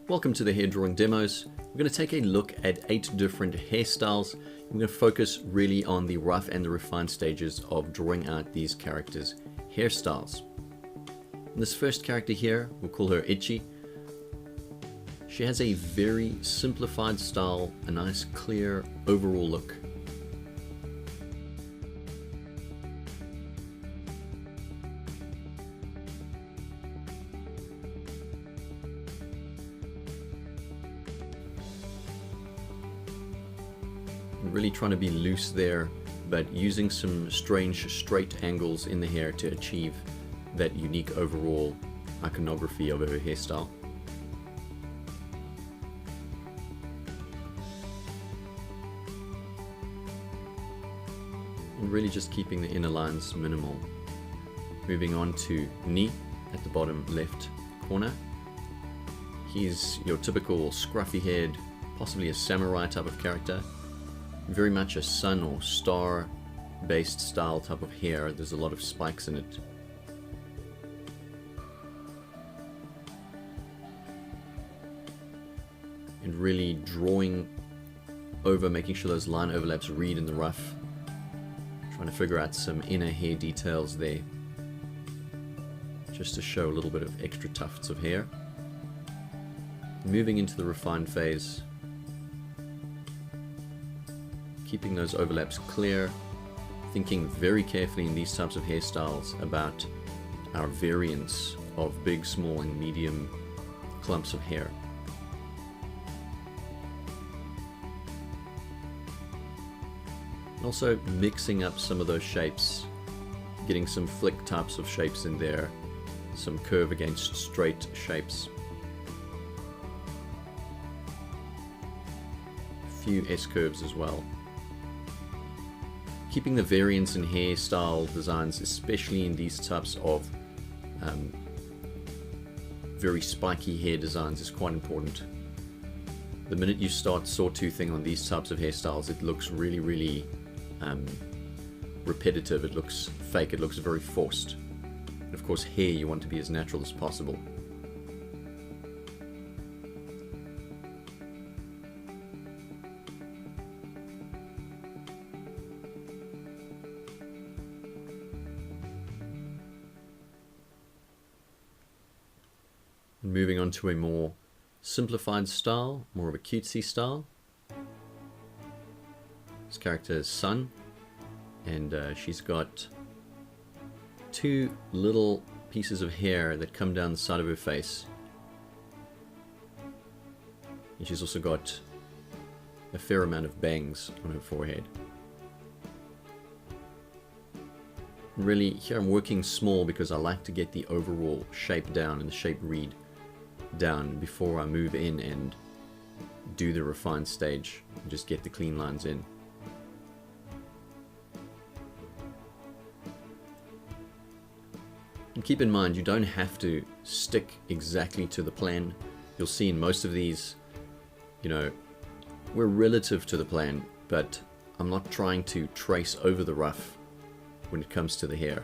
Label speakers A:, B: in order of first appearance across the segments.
A: Welcome to the hair drawing demos. We're going to take a look at 8 different hairstyles. We're going to focus really on the rough and the refined stages of drawing out these characters' hairstyles. And this first character here, we'll call her Itchy. She has a very simplified style, a nice clear overall look. Really trying to be loose there, but using some strange straight angles in the hair to achieve that unique overall iconography of her hairstyle. And really just keeping the inner lines minimal. Moving on to Ni at the bottom left corner. He's your typical scruffy haired, possibly a samurai type of character. Very much a sun or star based style type of hair. There's a lot of spikes in it. And really drawing over, making sure those line overlaps read in the rough. Trying to figure out some inner hair details there, just to show a little bit of extra tufts of hair. Moving into the refined phase. Keeping those overlaps clear, thinking very carefully in these types of hairstyles about our variance of big, small, and medium clumps of hair. And also mixing up some of those shapes, getting some flick types of shapes in there, some curve against straight shapes. A few S-curves as well. Keeping the variance in hairstyle designs, especially in these types of very spiky hair designs, is quite important. The minute you start sawtoothing on these types of hairstyles, it looks really repetitive, it looks fake, it looks very forced. And of course, hair you want to be as natural as possible. Moving on to a more simplified style, more of a cutesy style. This character is Sun, and she's got 2 little pieces of hair that come down the side of her face. And she's also got a fair amount of bangs on her forehead. Really, here I'm working small because I like to get the overall shape down and the shape read down before I move in and do the refined stage and just get the clean lines in. And keep in mind, you don't have to stick exactly to the plan. You'll see in most of these, you know, we're relative to the plan, but I'm not trying to trace over the rough when it comes to the hair.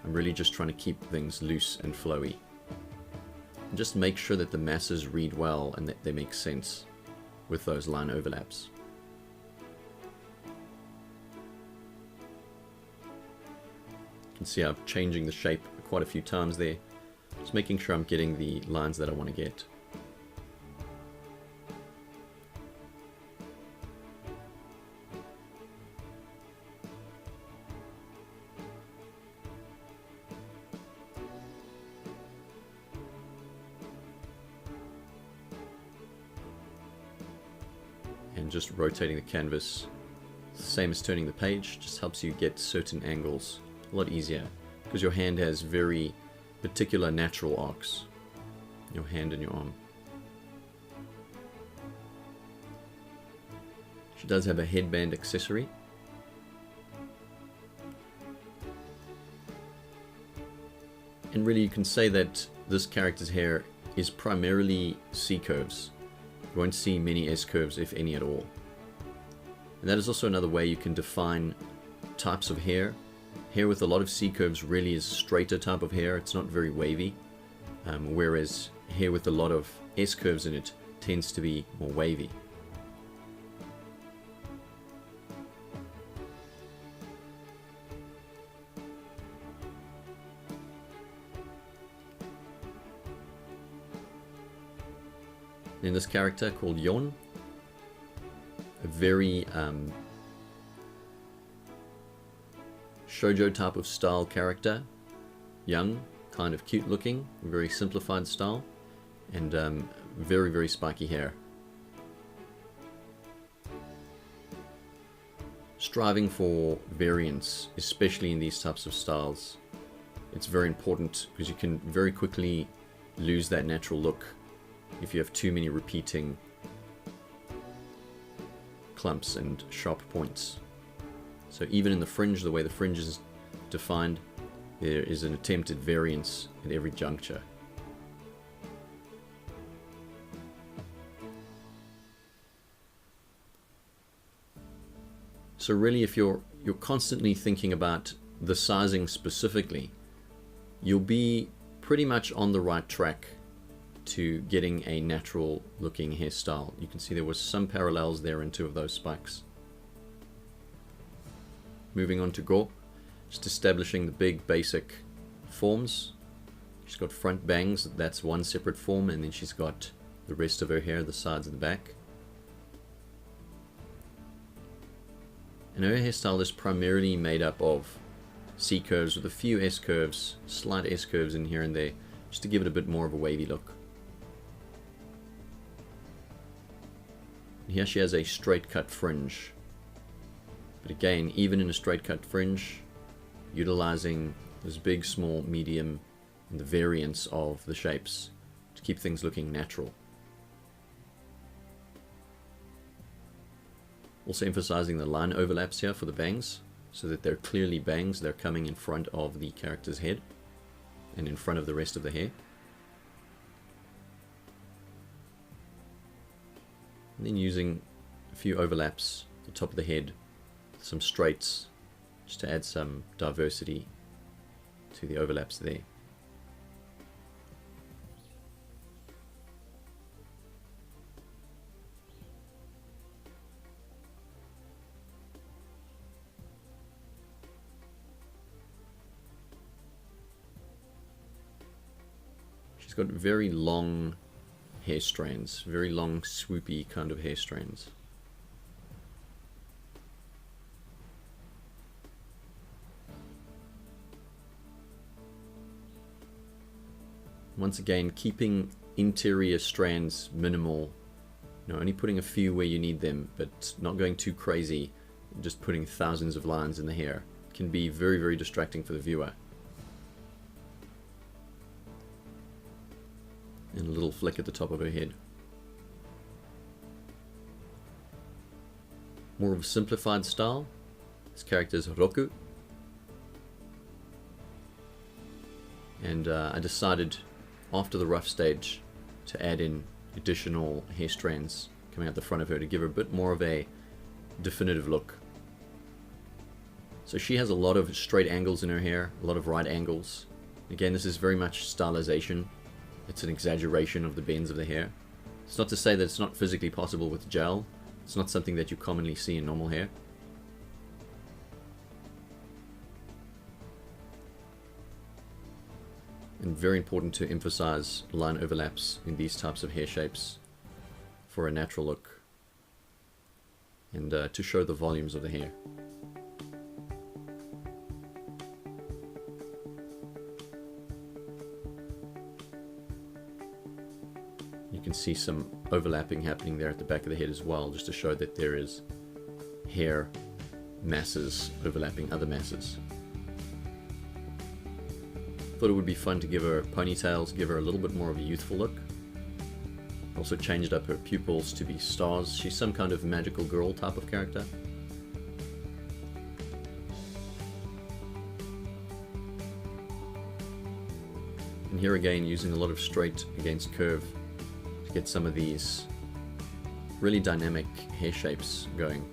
A: I'm really just trying to keep things loose and flowy. And just make sure that the masses read well and that they make sense with those line overlaps. You can see I'm changing the shape quite a few times there, just making sure I'm getting the lines that I want to get. And just rotating the canvas, it's the same as turning the page, just helps you get certain angles a lot easier because your hand has very particular natural arcs, your hand and your arm. She does have a headband accessory. And really you can say that this character's hair is primarily C-curves. You won't see many S-curves, if any at all. And that is also another way you can define types of hair. Hair with a lot of C-curves really is straighter type of hair. It's not very wavy. Whereas hair with a lot of S-curves in it tends to be more wavy. Then this character called Yon, a very shoujo type of style character, young, kind of cute looking, very simplified style, and very, very spiky hair. Striving for variance, especially in these types of styles, it's very important because you can very quickly lose that natural look if you have too many repeating clumps and sharp points. So even in the fringe, the way the fringe is defined, there is an attempt at variance at every juncture. So really, if you're constantly thinking about the sizing specifically, you'll be pretty much on the right track to getting a natural looking hairstyle. You can see there was some parallels there in two of those spikes. Moving on to Go, just establishing the big basic forms. She's got front bangs, that's one separate form, and then she's got the rest of her hair, the sides and the back. And her hairstyle is primarily made up of C curves with a few S curves, slight S curves in here and there, just to give it a bit more of a wavy look. And here she has a straight cut fringe. But again, even in a straight cut fringe, utilizing this big, small, medium, and the variance of the shapes to keep things looking natural. Also emphasizing the line overlaps here for the bangs, so that they're clearly bangs, they're coming in front of the character's head and in front of the rest of the hair. And then using a few overlaps at the top of the head, some straights, just to add some diversity to the overlaps there. She's got very long hair strands, very long swoopy kind of hair strands. Once again, keeping interior strands minimal, only putting a few where you need them, but not going too crazy, just putting thousands of lines in the hair. It can be very, very distracting for the viewer. And a little flick at the top of her head. More of a simplified style. This character is Roku. And I decided after the rough stage to add in additional hair strands coming out the front of her to give her a bit more of a definitive look. So she has a lot of straight angles in her hair, a lot of right angles. Again, this is very much stylization. It's an exaggeration of the bends of the hair. It's not to say that it's not physically possible with gel. It's not something that you commonly see in normal hair. And very important to emphasize line overlaps in these types of hair shapes for a natural look and to show the volumes of the hair. You can see some overlapping happening there at the back of the head as well, just to show that there is hair masses overlapping other masses. Thought it would be fun to give her ponytails, give her a little bit more of a youthful look. Also changed up her pupils to be stars. She's some kind of magical girl type of character. And here again, using a lot of straight against curve to get some of these really dynamic hair shapes going.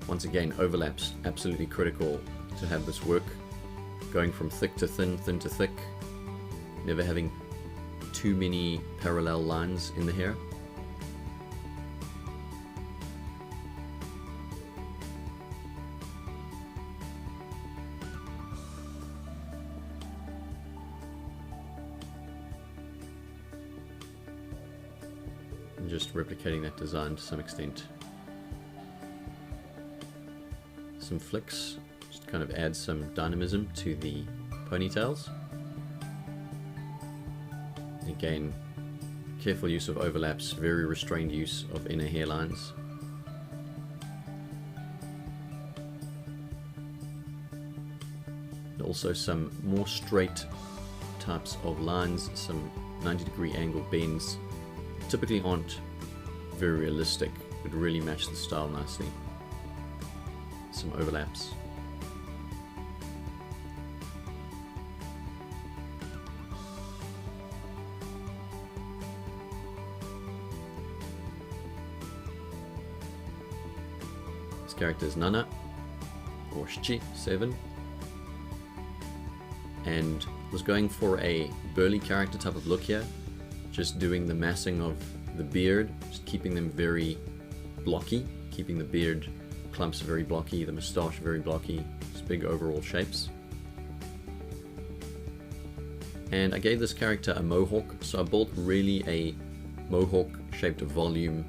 A: Once again, overlaps absolutely critical to have this work. Going from thick to thin, thin to thick, never having too many parallel lines in the hair. And just replicating that design to some extent. Some flicks, just kind of add some dynamism to the ponytails. Again, careful use of overlaps, very restrained use of inner hairlines. And also some more straight types of lines, some 90-degree angle bends. Typically aren't very realistic, but really match the style nicely. Some overlaps. This character is Nana, or Shichi 7, and was going for a burly character type of look here, just doing the massing of the beard, just keeping them very blocky, keeping the beard clumps very blocky, the moustache very blocky, just big overall shapes. And I gave this character a mohawk, so I built really a mohawk shaped volume,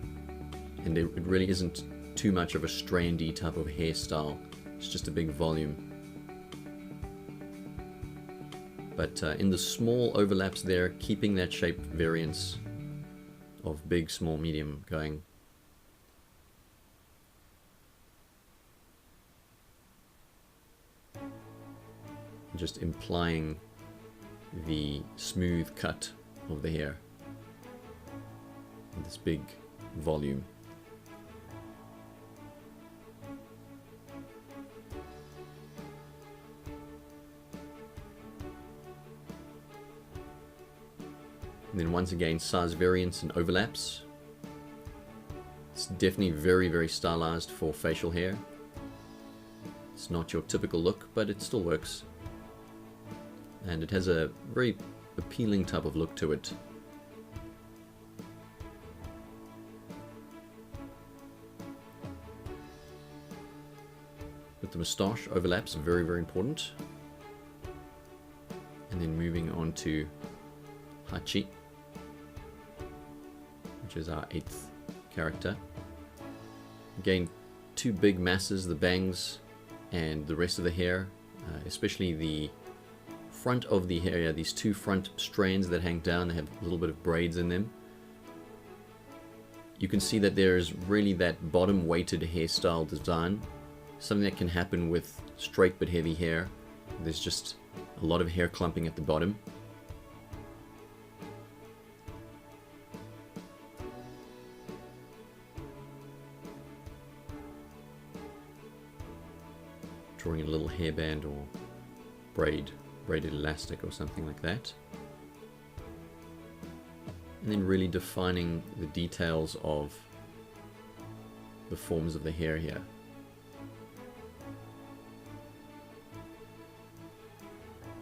A: and it really isn't too much of a strandy type of hairstyle, it's just a big volume. But in the small overlaps there, keeping that shape variance of big, small, medium going. Just implying the smooth cut of the hair. This big volume. And then once again, size variance and overlaps. It's definitely very, very stylized for facial hair. It's not your typical look, but it still works. And it has a very appealing type of look to it. With the moustache, overlaps are very, very important. And then moving on to Hachi, which is our 8th character. Again, two big masses, the bangs and the rest of the hair, especially the front of the hair, these two front strands that hang down, they have a little bit of braids in them. You can see that there's really that bottom weighted hairstyle design, something that can happen with straight but heavy hair. There's just a lot of hair clumping at the bottom. Drawing a little hairband or braided elastic or something like that. And then really defining the details of the forms of the hair here.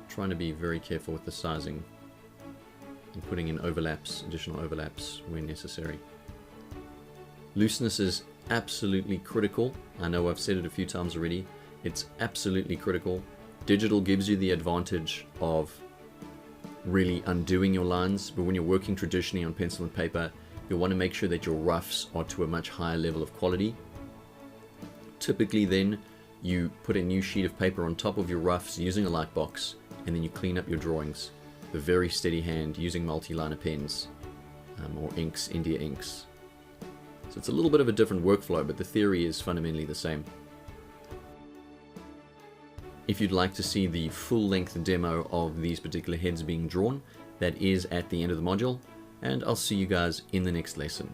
A: Trying to be very careful with the sizing and putting in overlaps, additional overlaps when necessary. Looseness is absolutely critical. I know I've said it a few times already. It's absolutely critical. Digital gives you the advantage of really undoing your lines, but when you're working traditionally on pencil and paper, you'll want to make sure that your roughs are to a much higher level of quality. Typically then, you put a new sheet of paper on top of your roughs using a light box, and then you clean up your drawings with a very steady hand using multi-liner pens or inks, India inks. So it's a little bit of a different workflow, but the theory is fundamentally the same. If you'd like to see the full-length demo of these particular heads being drawn, that is at the end of the module, and I'll see you guys in the next lesson.